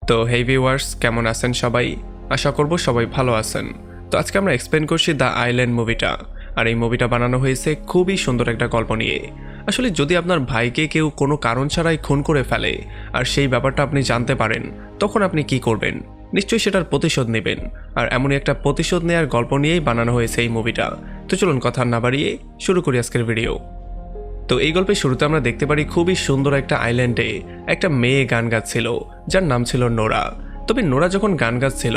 তো হেই ভিউয়ার্স, কেমন আছেন সবাই? আশা করব সবাই ভালো আছেন। তো আজকে আমরা এক্সপ্লেন করছি দ্য আইল্যান্ড মুভিটা। আর এই মুভিটা বানানো হয়েছে খুবই সুন্দর একটা গল্প নিয়ে। আসলে যদি আপনার ভাইকে কেউ কোনো কারণ ছাড়াই খুন করে ফেলে আর সেই ব্যাপারটা আপনি জানতে পারেন, তখন আপনি কি করবেন? নিশ্চয়ই সেটার প্রতিশোধ নেবেন। আর এমনই একটা প্রতিশোধ নেওয়ার গল্প নিয়েই বানানো হয়েছে এই মুভিটা। তো চলুন কথা না বাড়িয়ে শুরু করি আজকের ভিডিও। তো এই গল্পের শুরুতে আমরা দেখতে পারি খুবই সুন্দর একটা আইল্যান্ডে একটা মেয়ে গান গাচ্ছিল, যার নাম ছিল নোরা। তবে নোরা যখন গান গাচ্ছিল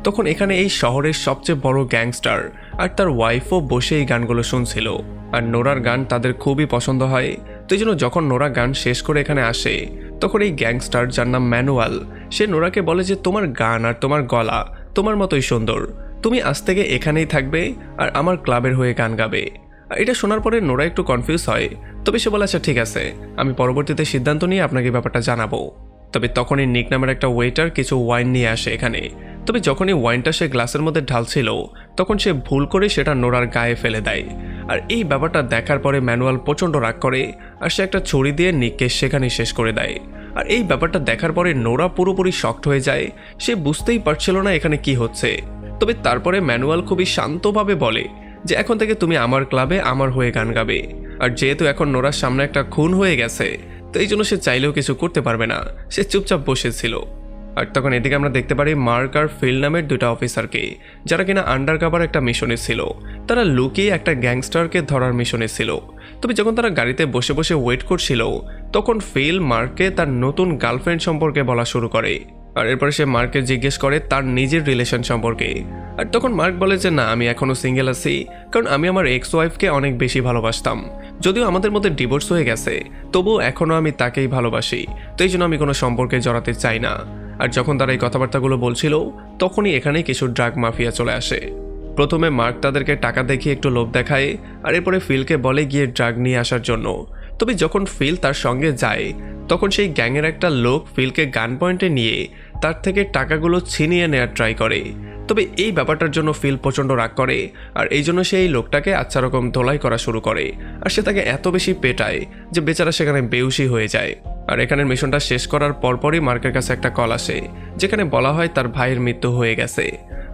তখন এখানে এই শহরের সবচেয়ে বড় গ্যাংস্টার আর তার ওয়াইফও বসে এই গানগুলো শুনছিল। আর নোরার গান তাদের খুবই পছন্দ হয়। তো এই জন্য যখন নোরা গান শেষ করে এখানে আসে, তখন এই গ্যাংস্টার, যার নাম ম্যানুয়াল, সে নোরাকে বলে যে তোমার গান আর তোমার গলা তোমার মতোই সুন্দর, তুমি আজ থেকে এখানেই থাকবে আর আমার ক্লাবের হয়ে গান গাবে। এটা শোনার পরে নোরা একটু কনফিউজ হয়। তবে সে বলে আচ্ছা ঠিক আছে, আমি পরবর্তীতে সিদ্ধান্ত নিয়ে আপনাকে ব্যাপারটা জানাবো। তবে তখনই নিক নামের একটা ওয়েটার কিছু ওয়াইন নিয়ে আসে এখানে। তবে যখনই ওয়াইনটা সে গ্লাসের মধ্যে ঢালছিল, তখন সে ভুল করে সেটা নোরার গায়ে ফেলে দেয়। আর এই ব্যাপারটা দেখার পরে ম্যানুয়াল প্রচণ্ড রাগ করে আর সে একটা ছুরি দিয়ে নিককে সেখানেই শেষ করে দেয়। আর এই ব্যাপারটা দেখার পরে নোরা পুরোপুরি শকড হয়ে যায়। সে বুঝতেই পারছিল না এখানে কি হচ্ছে। তবে তারপরে ম্যানুয়াল খুবই শান্তভাবে বলে যে এখন থেকে তুমি আমার ক্লাবে আমার হয়ে গান গাবে। আর যেহেতু এখন নোরার সামনে একটা খুন হয়ে গেছে, তো এই জন্য সে চাইলেও কিছু করতে পারবে না, সে চুপচাপ বসেছিল। আর তখন এদিকে আমরা দেখতে পারি মার্ক আর ফিল নামের দুটা অফিসারকে, যারা কিনা আন্ডারকভার একটা মিশনে ছিল। তারা লুকিয়ে একটা গ্যাংস্টারকে ধরার মিশনে ছিল। তবে যখন তারা গাড়িতে বসে বসে ওয়েট করছিল, তখন ফিল মার্ককে তার নতুন গার্লফ্রেন্ড সম্পর্কে বলা শুরু করে। আর এরপরে সে মার্ককে জিজ্ঞেস করে তার নিজের রিলেশন সম্পর্কে। আর তখন মার্ক বলে যে না, আমি এখনও সিঙ্গেল আছি, কারণ আমি আমার এক্স ওয়াইফকে অনেক বেশি ভালোবাসতাম। যদিও আমাদের মধ্যে ডিভোর্স হয়ে গেছে, তবুও এখনও আমি তাকেই ভালোবাসি। তো এই জন্য আমি কোনো সম্পর্কে জড়াতে চাই না। আর যখন তারা এই কথাবার্তাগুলো বলছিল, তখনই এখানে কিছু ড্রাগ মাফিয়া চলে আসে। প্রথমে মার্ক তাদেরকে টাকা দেখিয়ে একটু লোভ দেখায়, আর এরপরে ফিলকে বলে গিয়ে ড্রাগ নিয়ে আসার জন্য। তবে যখন ফিল তার সঙ্গে যায়, তখন সেই গ্যাংয়ের একটা লোক ফিলকে গান পয়েন্টে নিয়ে তার থেকে টাকাগুলো ছিনিয়ে নেওয়ার ট্রাই করে। তবে এই ব্যাপারটার জন্য ফিল প্রচণ্ড রাগ করে, আর এই জন্য সে এই লোকটাকে আচ্ছা রকম ধোলাই করা শুরু করে। আর সে তাকে এত বেশি পেটায় যে বেচারা সেখানে বেহুশি হয়ে যায়। আর এখানের মিশনটা শেষ করার পরপরই মার্কের কাছে একটা কল আসে, যেখানে বলা হয় তার ভাইয়ের মৃত্যু হয়ে গেছে।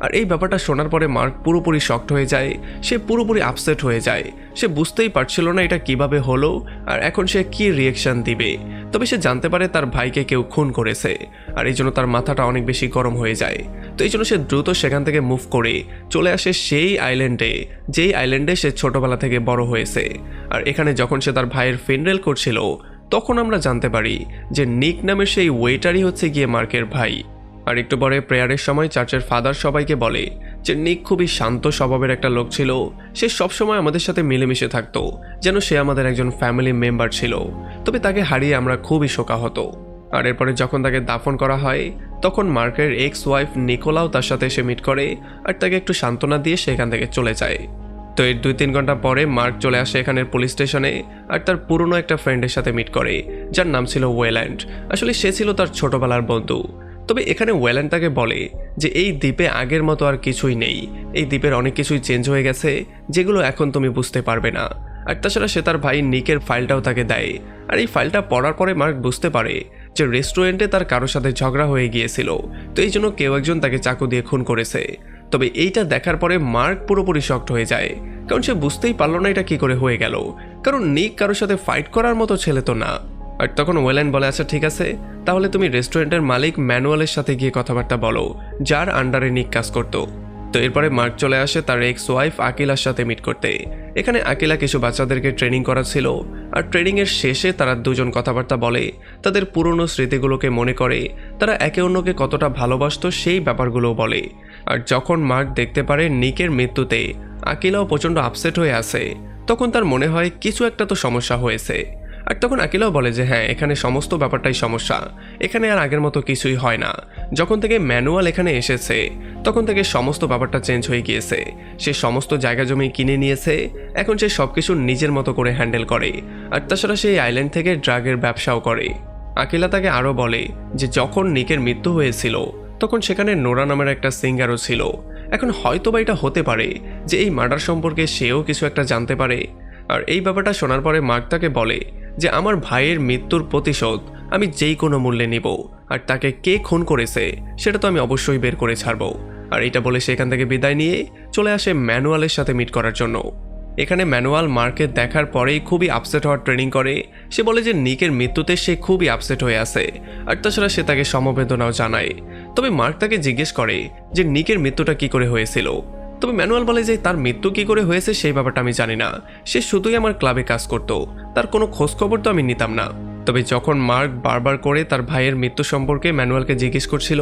আর এই ব্যাপারটা শোনার পরে মার্ক পুরোপুরি শকড হয়ে যায়, সে পুরোপুরি আপসেট হয়ে যায়। সে বুঝতেই পারছিল না এটা কিভাবে হলো আর এখন সে কি রিয়েকশন দিবে। তবে সে জানতে পারে তার ভাইকে কেউ খুন করেছে, আর এই জন্য তার মাথাটা অনেক বেশি গরম হয়ে যায়। তো এই জন্য সে দ্রুত সেখান থেকে মুভ করে চলে আসে সেই আইল্যান্ডে, যেই আইল্যান্ডে সে ছোটবেলা থেকে বড় হয়েছে। আর এখানে যখন সে তার ভাইয়ের ফিনরেল করছিল, তখন আমরা জানতে পারি যে নিক নামের সেই ওয়েটারই হচ্ছে গিয়ে মার্কের ভাই। আর একটু পরে প্রেয়ারের সময় চার্চের ফাদার সবাইকে বলে যে নিক খুবই শান্ত স্বভাবের একটা লোক ছিল, সে সবসময় আমাদের সাথে মিলেমিশে থাকতো, যেন সে আমাদের একজন ফ্যামিলি মেম্বার ছিল। তবে তাকে হারিয়ে আমরা খুবই শোকাহত। আর এরপরে যখন তাকে দাফন করা হয়, তখন মার্কের এক্স ওয়াইফ নিকোলাও তার সাথে এসে মিট করে আর তাকে একটু সান্ত্বনা দিয়ে সেখান থেকে চলে যায়। তো এর 2-3 ঘন্টা পরে মার্ক চলে আসে এখানের পুলিশ স্টেশনে আর তার পুরনো একটা ফ্রেন্ডের সাথে মিট করে, যার নাম ছিল ওয়েল্যান্ড। আসলে সে ছিল তার ছোটবেলার বন্ধু। তবে এখানে ওয়েল্যান্ড তাকে বলে যে এই দ্বীপে আগের মতো আর কিছুই নেই, এই দ্বীপের অনেক কিছুই চেঞ্জ হয়ে গেছে, যেগুলো এখন তুমি বুঝতে পারবে না। আর তাছাড়া সে তার ভাই নিকের ফাইলটাও তাকে দেয়। আর এই ফাইলটা পড়ার পরে মার্ক বুঝতে পারে যে রেস্টুরেন্টে তার কারোর সাথে ঝগড়া হয়ে গিয়েছিল, তো এই জন্য কেউ একজন তাকে চাকু দিয়ে খুন করেছে। তবে এইটা দেখার পরে মার্ক পুরোপুরি শকড হয়ে যায়, কারণ সে বুঝতেই পারল না এটা কি করে হয়ে গেল, কারণ নিক কারোর সাথে ফাইট করার মতো ছেলে তো না। আর তখন ওয়েল্যান্ড বলে আচ্ছা ঠিক আছে, তাহলে তুমি রেস্টুরেন্টের মালিক ম্যানুয়ালের সাথে গিয়ে কথাবার্তা বলো, যার আন্ডারে নিক কাজ করতো। তো এরপরে মার্ক চলে আসে তার এক্স ওয়াইফ আকিলার সাথে মিট করতে। এখানে আকিলা কিছু বাচ্চাদেরকে ট্রেনিং করা ছিল, আর ট্রেনিংয়ের শেষে তারা দুজন কথাবার্তা বলে, তাদের পুরনো স্মৃতিগুলোকে মনে করে, তারা একে অন্যকে কতটা ভালোবাসতো সেই ব্যাপারগুলোও বলে। আর যখন মার্ক দেখতে পারে নিকের মৃত্যুতে আকিলাও প্রচণ্ড আপসেট হয়ে আসে, তখন তার মনে হয় কিছু একটা তো সমস্যা হয়েছে। আর তখন আকিলাও বলে যে হ্যাঁ, এখানে সমস্ত ব্যাপারটাই সমস্যা, এখানে আর আগের মতো কিছুই হয় না। যখন থেকে ম্যানুয়াল এখানে এসেছে, তখন থেকে সমস্ত ব্যাপারটা চেঞ্জ হয়ে গিয়েছে। সে সমস্ত জায়গা জমি কিনে নিয়েছে, এখন সে সবকিছু নিজের মতো করে হ্যান্ডেল করে। আর তাছাড়া সেই আইল্যান্ড থেকে ড্রাগের ব্যবসাও করে। আকিলা তাকে আরও বলে যে যখন নিকের মৃত্যু হয়েছিল, তখন সেখানে নোরা নামের একটা সিঙ্গারও ছিল। এখন হয়তোবা এটা হতে পারে যে এই মার্ডার সম্পর্কে সেও কিছু একটা জানতে পারে। আর এই ব্যাপারটা শোনার পরে মার্ক তাকে বলে যে আমার ভাইয়ের মৃত্যুর প্রতিশোধ আমি যেই কোনো মূল্যে নিব, আর তাকে কে খুন করেছে সেটা তো আমি অবশ্যই বের করে ছাড়বো। আর এটা বলে সে এখান থেকে বিদায় নিয়ে চলে আসে ম্যানুয়ালের সাথে মিট করার জন্য। এখানে ম্যানুয়াল মার্কের দেখার পরেই খুবই আপসেট হওয়ার ট্রেনিং করে। সে বলে যে নিকের মৃত্যুতে সে খুবই আপসেট হয়ে আছে, আর তাছাড়া সে তাকে সমবেদনাও জানায়। তবে মার্ক তাকে জিজ্ঞেস করে যে নিকের মৃত্যুটা কি করে হয়েছিল। তবে ম্যানুয়াল বলে যে তার মৃত্যু কি করে হয়েছে সেই ব্যাপারটা আমি জানি না, সে শুধুই আমার ক্লাবে কাজ করত, তার কোনো খোঁজ খবর তো আমি নিতাম না। তবে যখন মার্ক বারবার করে তার ভাইয়ের মৃত্যু সম্পর্কে ম্যানুয়ালকে জিজ্ঞেস করছিল,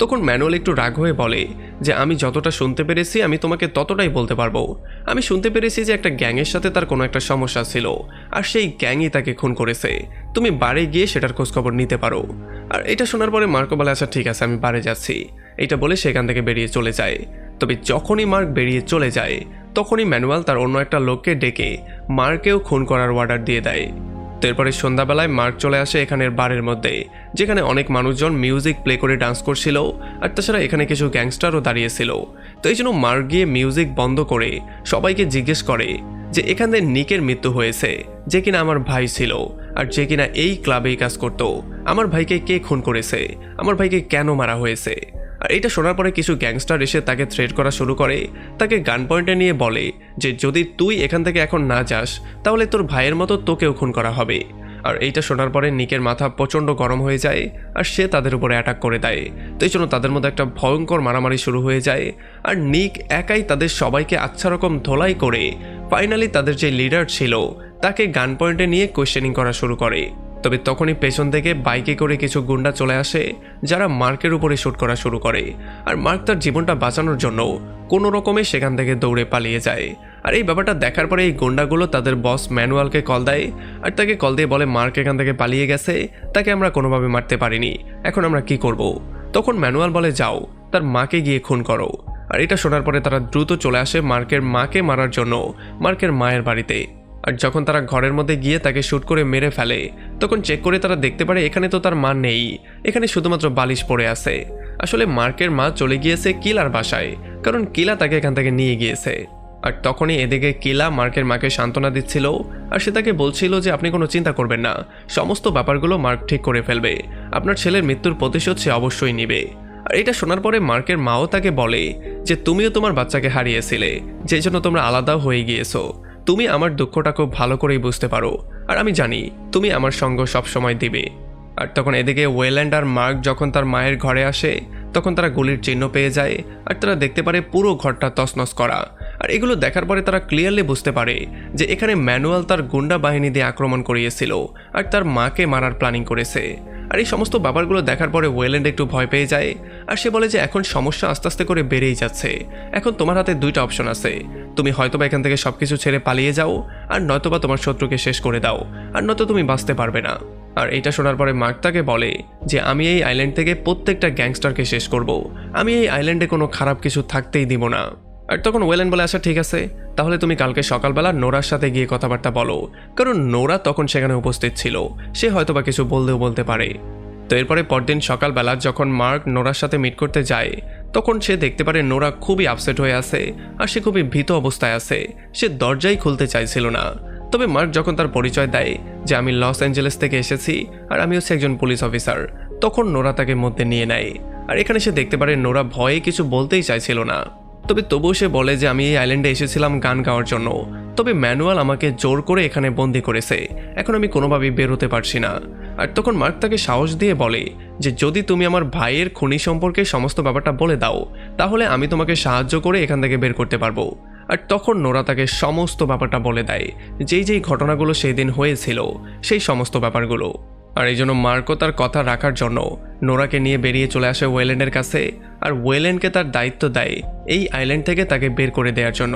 তখন ম্যানুয়াল একটু রাগ হয়ে বলে যে আমি যতটা শুনতে পেরেছি আমি তোমাকে ততটাই বলতে পারবো। আমি শুনতে পেরেছি যে একটা গ্যাংয়ের সাথে তার কোনো একটা সমস্যা ছিল, আর সেই গ্যাংই তাকে খুন করেছে। তুমি বাড়ি গিয়ে সেটার খোঁজখবর নিতে পারো। আর এটা শোনার পরে মার্কও বলে আচ্ছা ঠিক আছে, আমি বাড়ি যাচ্ছি। এটা বলে সেখান থেকে বেরিয়ে চলে যায়। তবে যখনই মার্ক বেরিয়ে চলে যায় তখনই ম্যানুয়াল তার অন্য একটা লোককে ডেকে মার্কেও খুন করার অর্ডার দিয়ে দেয়। তো এরপরে সন্ধ্যাবেলায় মার্ক চলে আসে এখানের বারের মধ্যে, যেখানে অনেক মানুষজন মিউজিক প্লে করে ডান্স করছিল, আর তাছাড়া এখানে কিছু গ্যাংস্টারও দাঁড়িয়েছিল। তো এই জন্য মার্ক গিয়ে মিউজিক বন্ধ করে সবাইকে জিজ্ঞেস করে যে এখানে নিকের মৃত্যু হয়েছে, যে কিনা আমার ভাই ছিল, আর যে কিনা এই ক্লাবেই কাজ করত। আমার ভাইকে কে খুন করেছে, আমার ভাইকে কেন মারা হয়েছে। আর এটা শোনার পরে কিছু গ্যাংস্টার এসে তাকে থ্রেট করা শুরু করে, তাকে গান পয়েন্টে নিয়ে বলে যে যদি তুই এখান থেকে এখন না যাস তাহলে তোর ভাইয়ের মতো তোকেও খুন করা হবে। আর এইটা শোনার পরে নিকের মাথা প্রচণ্ড গরম হয়ে যায়, আর সে তাদের উপরে অ্যাটাক করে দেয়। তো এই জন্য তাদের মধ্যে একটা ভয়ঙ্কর মারামারি শুরু হয়ে যায়, আর নিক একাই তাদের সবাইকে আচ্ছা রকম ধোলাই করে ফাইনালি তাদের যে লিডার ছিল তাকে গান পয়েন্টে নিয়ে কোয়েশ্চেনিং করা শুরু করে। তবে তখনই পেছন থেকে বাইকে করে কিছু গুন্ডা চলে আসে, যারা মার্কের উপরে শ্যুট করা শুরু করে। আর মার্ক তার জীবনটা বাঁচানোর জন্য কোনো রকমে সেখান থেকে দৌড়ে পালিয়ে যায়। আর এই ব্যাপারটা দেখার পরে এই গুন্ডাগুলো তাদের বস ম্যানুয়ালকে কল দেয়, আর তাকে কল দিয়ে বলে মার্ক এখান থেকে পালিয়ে গেছে, তাকে আমরা কোনোভাবে মারতে পারিনি, এখন আমরা কি করব। তখন ম্যানুয়াল বলে যাও তার মাকে গিয়ে খুন করো। আর এটা শোনার পরে তারা দ্রুত চলে আসে মার্কের মাকে মারার জন্য মার্কের মায়ের বাড়িতে। আর যখন তারা ঘরের মধ্যে গিয়ে তাকে শ্যুট করে মেরে ফেলে তখন চেক করে তারা দেখতে পারে এখানে তো তার মা নেই, এখানে শুধুমাত্র বালিশ পড়ে আছে। আসলে মার্কের মা চলে গিয়েছে কিলার বাসায়, কারণ কিলা তাকে এখান থেকে নিয়ে গিয়েছে। আর তখনই এদিকে কিলা মার্কের মাকে সান্ত্বনা দিচ্ছিল, আর সে তাকে বলছিল যে আপনি কোনো চিন্তা করবেন না, সমস্ত ব্যাপারগুলো মার্ক ঠিক করে ফেলবে, আপনার ছেলের মৃত্যুর প্রতিশোধ সে অবশ্যই নেবে। আর এটা শোনার পরে মার্কের মাও তাকে বলে যে তুমিও তোমার বাচ্চাকে হারিয়েছিলে, যে জন্য তোমরা আলাদাও হয়ে গিয়েছো, তুমি আমার দুঃখটা খুব ভালো করেই বুঝতে পারো, আর আমি জানি তুমি আমার সঙ্গ সবসময় দিবে। আর তখন এদিকে ওয়েল্যান্ড আর মার্ক যখন তার মায়ের ঘরে আসে তখন তারা গুলির চিহ্ন পেয়ে যায়, আর তারা দেখতে পারে পুরো ঘরটা তছনছ করা। আর এগুলো দেখার পরে তারা ক্লিয়ারলি বুঝতে পারে যে এখানে ম্যানুয়াল তার গুন্ডা বাহিনী দিয়ে আক্রমণ করিয়েছিল আর তার মাকে মারার প্ল্যানিং করেছে। আর এই সমস্ত ব্যাপারগুলো দেখার পরে ওয়েল্যান্ড একটু ভয় পেয়ে যায়, আর সে বলে যে এখন সমস্যা আস্তে আস্তে করে বেড়েই যাচ্ছে, এখন তোমার হাতে দুইটা অপশন আছে, তুমি হয়তোবা এখান থেকে সবকিছু ছেড়ে পালিয়ে যাও, আর নয়তোবা তোমার শত্রুকে শেষ করে দাও, আর নয়তো তুমি বাঁচতে পারবে না। আর এটা শোনার পরে মার্ক তাকে বলে যে আমি এই আইল্যান্ড থেকে প্রত্যেকটা গ্যাংস্টারকে শেষ করব, আমি এই আইল্যান্ডে কোনো খারাপ কিছু থাকতেই দিব না। আর তখন ওয়েল্যান্ড বলে আচ্ছা ঠিক আছে, তাহলে তুমি কালকে সকালবেলা নোরার সাথে গিয়ে কথাবার্তা বলো, কারণ নোরা তখন সেখানে উপস্থিত ছিল, সে হয়তোবা কিছু বলতে পারে। তো এরপরে পরদিন সকালবেলা যখন মার্ক নোরার সাথে মিট করতে যায় তখন সে দেখতে পারে নোরা খুবই আপসেট হয়ে আছে, আর সে খুবই ভীত অবস্থায় আছে, সে দরজাই খুলতে চাইছিল না। তবে মার্ক যখন তার পরিচয় দেয় যে আমি লস অ্যাঞ্জেলেস থেকে এসেছি আর আমি হচ্ছে একজন পুলিশ অফিসার, তখন নোরা তাকে মধ্যে নিয়ে নেয়। আর এখানে সে দেখতে পারে নোরা ভয়ে কিছু বলতেই চাইছিল না, তবে তবুও সে বলে যে আমি এই আইল্যান্ডে এসেছিলাম গান গাওয়ার জন্য, তবে ম্যানুয়াল আমাকে জোর করে এখানে বন্দি করেছে, এখন আমি কোনোভাবেই বের হতে পারছি না। আর তখন মার্ক তাকে সাহস দিয়ে বলে যে যদি তুমি আমার ভাইয়ের খুনি সম্পর্কে সমস্ত ব্যাপারটা বলে দাও তাহলে আমি তোমাকে সাহায্য করে এখান থেকে বের করতে পারবো। আর তখন নোরা তাকে সমস্ত ব্যাপারটা বলে দেয়, যেই ঘটনাগুলো সেই দিন হয়েছিল সেই সমস্ত ব্যাপারগুলো। আর এই জন্য মার্কও তার কথা রাখার জন্য নোরাকে নিয়ে বেরিয়ে চলে আসে ওয়েল্যান্ডের কাছে, আর ওয়েল্যান্ডকে তার দায়িত্ব দেয় এই আইল্যান্ড থেকে তাকে বের করে দেওয়ার জন্য।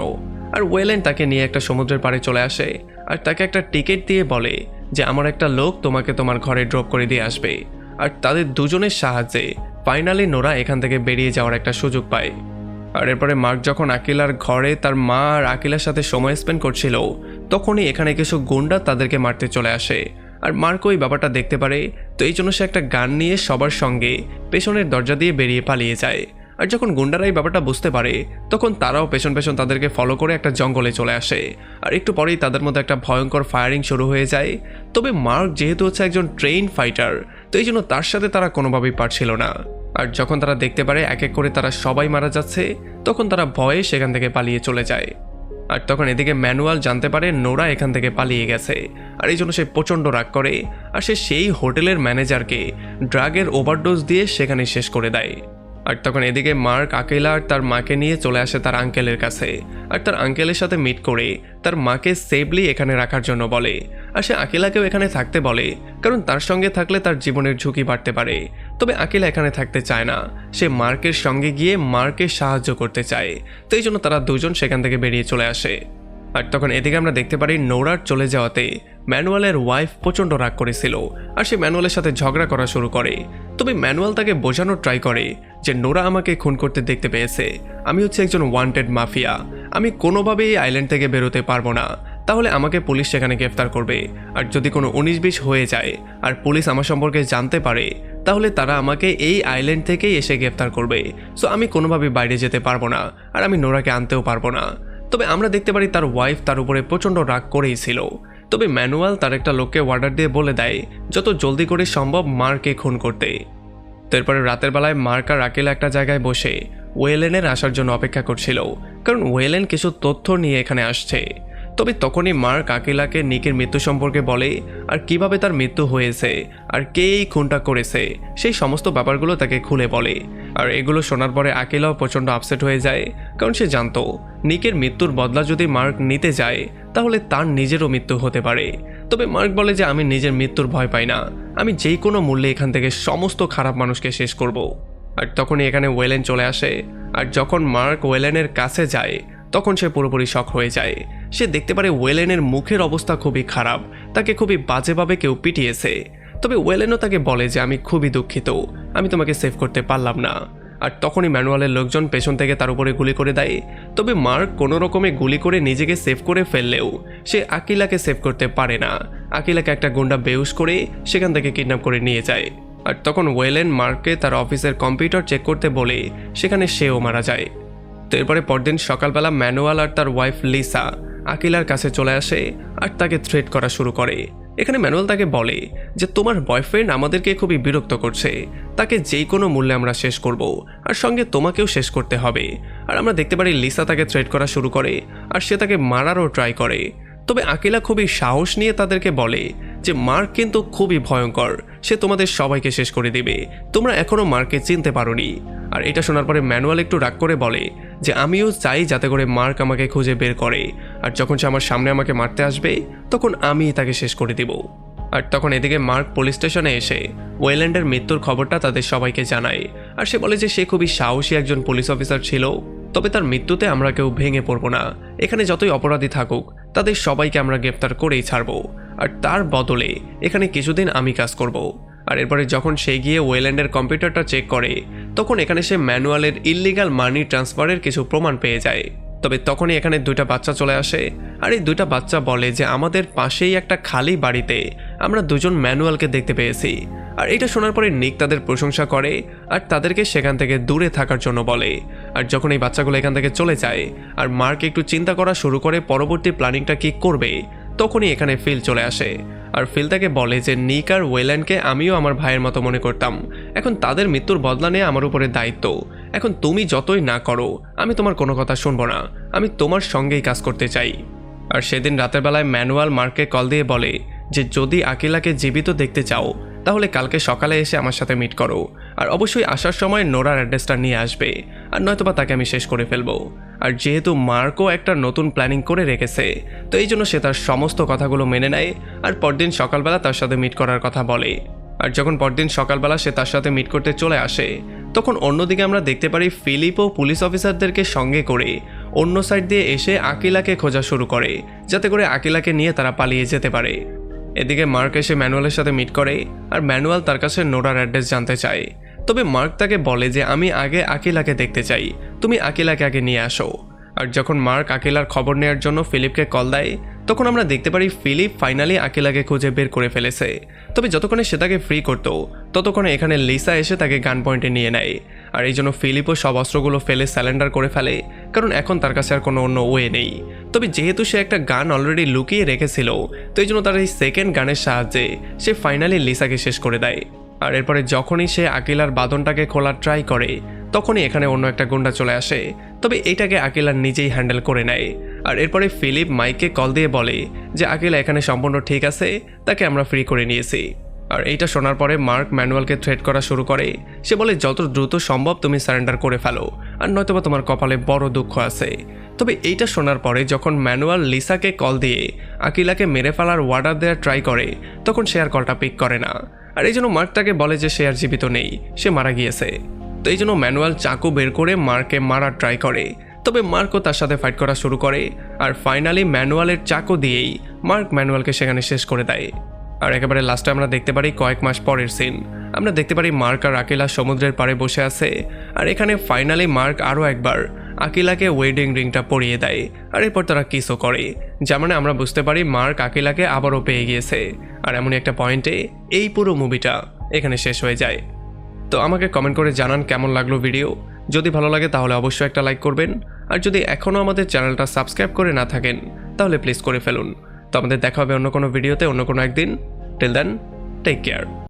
আর ওয়েল্যান্ড তাকে নিয়ে একটা সমুদ্রের পাড়ে চলে আসে, আর তাকে একটা টিকিট দিয়ে বলে যে আমার একটা লোক তোমাকে তোমার ঘরে ড্রপ করে দিয়ে আসবে। আর তাদের দুজনের সাহায্যে ফাইনালি নোরা এখান থেকে বেরিয়ে যাওয়ার একটা সুযোগ পায়। আর এরপরে মার্ক যখন আকিলার ঘরে তার মা আর আকিলার সাথে সময় স্পেন্ড করছিল তখনই এখানে কিছু গুন্ডা তাদেরকে মারতে চলে আসে। আর মার্ক ওই ব্যাপারটা দেখতে পারে, তো এই জন্য সে একটা গান নিয়ে সবার সঙ্গে পেছনের দরজা দিয়ে বেরিয়ে পালিয়ে যায়। আর যখন গুন্ডারা এই ব্যাপারটা বুঝতে পারে তখন তারাও পেছন পেছন তাদেরকে ফলো করে একটা জঙ্গলে চলে আসে। আর একটু পরেই তাদের মধ্যে একটা ভয়ঙ্কর ফায়ারিং শুরু হয়ে যায়। তবে মার্ক যেহেতু হচ্ছে একজন ট্রেইন ফাইটার, তো এই জন্য তার সাথে তারা কোনোভাবেই পারছিল না। আর যখন তারা দেখতে পারে এক এক করে তারা সবাই মারা যাচ্ছে, তখন তারা ভয়ে সেখান থেকে পালিয়ে চলে যায়। আর তখন এদিকে ম্যানুয়াল জানতে পারে নোরা এখান থেকে পালিয়ে গেছে, আর এই জন্য সে প্রচণ্ড রাগ করে আর সে সেই হোটেলের ম্যানেজারকে ড্রাগের ওভারডোজ দিয়ে সেখানে শেষ করে দেয়। আর তখন এদিকে মার্ক আকেলা আর তার মাকে নিয়ে চলে আসে তার আঙ্কেলের কাছে, আর তার আঙ্কেলের সাথে মিট করে তার মাকে সেফলি এখানে রাখার জন্য বলে। আর সে আকেলাকেও এখানে থাকতে বলে, কারণ তার সঙ্গে থাকলে তার জীবনের ঝুঁকি বাড়তে পারে। তবে আকেলা এখানে থাকতে চায় না, সে মার্কের সঙ্গে গিয়ে মার্কে সাহায্য করতে চায়। তো এই জন্য তারা দুজন সেখান থেকে বেরিয়ে চলে আসে। আর তখন এদিকে আমরা দেখতে পারি নোরার চলে যাওয়াতে ম্যানুয়ালের ওয়াইফ প্রচণ্ড রাগ করেছিল, আর সে ম্যানুয়ালের সাথে ঝগড়া করা শুরু করে। তবে ম্যানুয়াল তাকে বোঝানোর ট্রাই করে যে নোরা আমাকে খুন করতে দেখতে পেয়েছে, আমি হচ্ছে একজন ওয়ান্টেড মাফিয়া, আমি কোনোভাবেই এই আইল্যান্ড থেকে বেরোতে পারবো না, তাহলে আমাকে পুলিশ সেখানে গ্রেফতার করবে। আর যদি কোনো 19-20 হয়ে যায় আর পুলিশ আমার সম্পর্কে জানতে পারে, তাহলে তারা আমাকে এই আইল্যান্ড থেকেই এসে গ্রেফতার করবে। সো আমি কোনোভাবেই বাইরে যেতে পারবো না, আর আমি নোরাকে আনতেও পারবো না। তবে আমরা দেখতে পারি তার ওয়াইফ তার উপরে প্রচণ্ড রাগ করেই ছিল। তবে ম্যানুয়াল তার একটা লোককে অর্ডার দিয়ে বলে দেয় যত জলদি করে সম্ভব মার্ককে খুন করতে। তো এরপরে রাতের বেলায় মার্ক আর আকেলা একটা জায়গায় বসে ওয়েলেনের আসার জন্য অপেক্ষা করছিল, কারণ ওয়েলেন কিছু তথ্য নিয়ে এখানে আসছে। তবে তখনই মার্ক আকেলাকে নিকের মৃত্যু সম্পর্কে বলে, আর কিভাবে তার মৃত্যু হয়েছে আর কে এই খুনটা করেছে সেই সমস্ত ব্যাপারগুলো তাকে খুলে বলে। আর এগুলো শোনার পরে আকেলাও প্রচণ্ড আপসেট হয়ে যায়, কারণ সে জানতো নিকের মৃত্যুর বদলা যদি মার্ক নিতে যায় তাহলে তার নিজেরও মৃত্যু হতে পারে। তবে মার্ক বলে যে আমি নিজের মৃত্যুর ভয় পাই না, আমি যেই কোনো মূল্যে এখান থেকে সমস্ত খারাপ মানুষকে শেষ করব। আর তখনই এখানে ওয়েলেন চলে আসে, আর যখন মার্ক ওয়েলেনের কাছে যায় তখন সে পুরোপুরি শক হয়ে যায়। সে দেখতে পারে ওয়েলেনের মুখের অবস্থা খুবই খারাপ, তাকে খুবই বাজেভাবে কেউ পিটিয়েছে। তবে ওয়েলেনও তাকে বলে যে আমি খুবই দুঃখিত, আমি তোমাকে সেভ করতে পারলাম না। আর তখনই ম্যানুয়ালের লোকজন পেছন থেকে তার উপরে গুলি করে দেয়। তবে মার্ক কোনো রকমে গুলি করে নিজেকে সেভ করে ফেললেও সে আকিলাকে সেভ করতে পারে না। আকিলাকে একটা গুন্ডা বেহুশ করে সেখান থেকে কিডন্যাপ করে নিয়ে যায়। আর তখন ওয়েলেন মার্ককে তার অফিসের কম্পিউটার চেক করতে বলে সেখানে সেও মারা যায়। তো এরপরে পরদিন সকালবেলা ম্যানুয়াল আর তার ওয়াইফ লিসা আকিলার কাছে চলে আসে আর তাকে থ্রেট করা শুরু করে। এখানে ম্যানুয়াল তাকে বলে যে তোমার বয়ফ্রেন্ড আমাদেরকে খুবই বিরক্ত করছে, তাকে যেই কোনো মূল্যে আমরা শেষ করব, আর সঙ্গে তোমাকেও শেষ করতে হবে। আর আমরা দেখতে পারি লিসা তাকে থ্রেট করা শুরু করে আর সে তাকে মারারও ট্রাই করে। তবে আকিলা খুবই সাহস নিয়ে তাদেরকে বলে যে মার্ক কিন্তু খুবই ভয়ঙ্কর, সে তোমাদের সবাইকে শেষ করে দেবে, তোমরা এখনো মার্ককে চিনতে পারোনি। আর এটা শোনার পরে ম্যানুয়াল একটু রাগ করে বলে যে আমিও চাই যাতে করে মার্ক আমাকে খুঁজে বের করে, আর যখন সে আমার সামনে আমাকে মারতে আসবে তখন আমি তাকে শেষ করে দিব। আর তখন এদিকে মার্ক পুলিশ স্টেশনে এসে ওয়েল্যান্ডের মৃত্যুর খবরটা তাদের সবাইকে জানায়। আর সে বলে যে সে খুবই সাহসী একজন পুলিশ অফিসার ছিল, তবে তার মৃত্যুতে আমরা কেউ ভেঙে পড়বো না, এখানে যতই অপরাধী থাকুক তাদের সবাইকে আমরা গ্রেফতার করেই ছাড়বো, আর তার বদলে এখানে কিছুদিন আমি কাজ করব। আর এরপরে যখন সে গিয়ে ওয়েল্যান্ডের কম্পিউটারটা চেক করে তখন এখানে সে ম্যানুয়ালের ইললিগাল মানি ট্রান্সফারের কিছু প্রমাণ পেয়ে যায়। তবে তখনই এখানে দুইটা বাচ্চা চলে আসে, আর এই দুইটা বাচ্চা বলে যে আমাদের পাশেই একটা খালি বাড়িতে আমরা দুজন ম্যানুয়ালকে দেখতে পেয়েছি। আর এটা শোনার পরে নিক তাদের প্রশংসা করে আর তাদেরকে সেখান থেকে দূরে থাকার জন্য বলে। আর যখন এই বাচ্চাগুলো এখান থেকে চলে যায় আর মার্ক একটু চিন্তা করা শুরু করে পরবর্তী প্ল্যানিংটা কি করবে, তখনই এখানে ফিল চলে আসে। আর ফিল তাকে বলে যে নিক আর ওয়েল্যান্ডকে আমিও আমার ভাইয়ের মতো মনে করতাম, এখন তাদের মৃত্যুর বদলা নিয়ে আমার উপরে দায়িত্ব, এখন তুমি যতই না করো আমি তোমার কোনো কথা শুনবো না, আমি তোমার সঙ্গেই কাজ করতে চাই। আর সেদিন রাতের বেলায় ম্যানুয়াল মার্ককে কল দিয়ে বলে যে যদি আকিলাকে জীবিত দেখতে চাও তাহলে কালকে সকালে এসে আমার সাথে মিট করো, আর অবশ্যই আসার সময় নোরার অ্যাড্রেসটা নিয়ে আসবে, আর নয়তোবা তাকে আমি শেষ করে ফেলবো। আর যেহেতু মার্কও একটা নতুন প্ল্যানিং করে রেখেছে তো এই জন্য সে তার সমস্ত কথাগুলো মেনে নেয় আর পরদিন সকালবেলা তার সাথে মিট করার কথা বলে। আর যখন পরদিন সকালবেলা সে তার সাথে মিট করতে চলে আসে তখন অন্যদিকে আমরা দেখতে পারি ফিলিপও পুলিশ অফিসারদেরকে সঙ্গে করে অন্য সাইড দিয়ে এসে আকিলাকে খোঁজা শুরু করে যাতে করে আকিলাকে নিয়ে তারা পালিয়ে যেতে পারে। এদিকে মার্ক এসে ম্যানুয়ালের সাথে মিট করে আর ম্যানুয়াল তার কাছে নোরার অ্যাড্রেস জানতে চায়। তবে মার্ক তাকে বলে যে আমি আগে আকিলাকে দেখতে চাই, তুমি আকিলাকে আগে নিয়ে আসো। আর যখন মার্ক আকিলার খবর নেওয়ার জন্য ফিলিপকে কল দেয় তখন আমরা দেখতে পারি ফিলিপ ফাইনালি আকিলাকে খুঁজে বের করে ফেলেছে। তবে যতক্ষণে সে তাকে ফ্রি করতো ততক্ষণে এখানে লিসা এসে তাকে গান পয়েন্টে নিয়ে নেয়। আর এই জন্য ফিলিপও সব অস্ত্রগুলো ফেলে স্যালেন্ডার করে ফেলে, কারণ এখন তার কাছে আর কোনো অন্য ওয়ে নেই। তবে যেহেতু সে একটা গান অলরেডি লুকিয়ে রেখেছিল তো এই জন্য তার এই সেকেন্ড গানের সাহায্যে সে ফাইনালি লিসাকে শেষ করে দেয়। আর এরপরে যখনই সে আকিলার বাঁধনটাকে খোলার ট্রাই করে তখনই এখানে অন্য একটা গুন্ডা চলে আসে, তবে এটাকে আকিলা নিজেই হ্যান্ডেল করে নেয়। আর এরপরে ফিলিপ মাইককে কল দিয়ে বলে যে আকিলা এখানে সম্পূর্ণ ঠিক আছে, তাকে আমরা ফ্রি করে নিয়েছি। আর এইটা শোনার পরে মার্ক ম্যানুয়ালকে থ্রেট করা শুরু করে। সে বলে যত দ্রুত সম্ভব তুমি সারেন্ডার করে ফেলো, আর নয়তোবা তোমার কপালে বড় দুঃখ আছে। তবে এইটা শোনার পরে যখন ম্যানুয়াল লিসাকে কল দিয়ে আকিলাকে মেরে ফেলার ওয়ার্ডার দেওয়ার ট্রাই করে তখন সে আর কলটা পিক করে না। আর এই জন্য মার্ক তাকে বলে যে সে আর জীবিত নেই, সে মারা গিয়েছে। তো এই জন্য ম্যানুয়াল চাকু বের করে মার্ককে মারার ট্রাই করে, তবে মার্কও তার সাথে ফাইট করা শুরু করে। আর ফাইনালি ম্যানুয়ালের চাকু দিয়েই মার্ক ম্যানুয়ালকে সেখানে শেষ করে দেয়। আর একেবারে লাস্টে আমরা দেখতে পারি কয়েক মাস পরের সিন। আমরা দেখতে পারি মার্ক আর আকিলা সমুদ্রের পাড়ে বসে আছে। আর এখানে ফাইনালি মার্ক আরও একবার আকিলাকে ওয়েডিং রিংটা পরিয়ে দেয়, আর এরপর তারা কিসও করে। যার মানে আমরা বুঝতে পারি মার্ক আকিলাকে আবারও পেয়ে গিয়েছে। আর এমনই একটা পয়েন্টে এই পুরো মুভিটা এখানে শেষ হয়ে যায়। তো আমাকে কমেন্ট করে জানান কেমন লাগলো ভিডিও। যদি ভালো লাগে তাহলে অবশ্যই একটা লাইক করবেন, আর যদি এখনও আমাদের চ্যানেলটা সাবস্ক্রাইব করে না থাকেন তাহলে প্লিজ করে ফেলুন। তো আমাদের দেখা হবে অন্য কোনো ভিডিওতে অন্য কোনো একদিন। Till then, take care.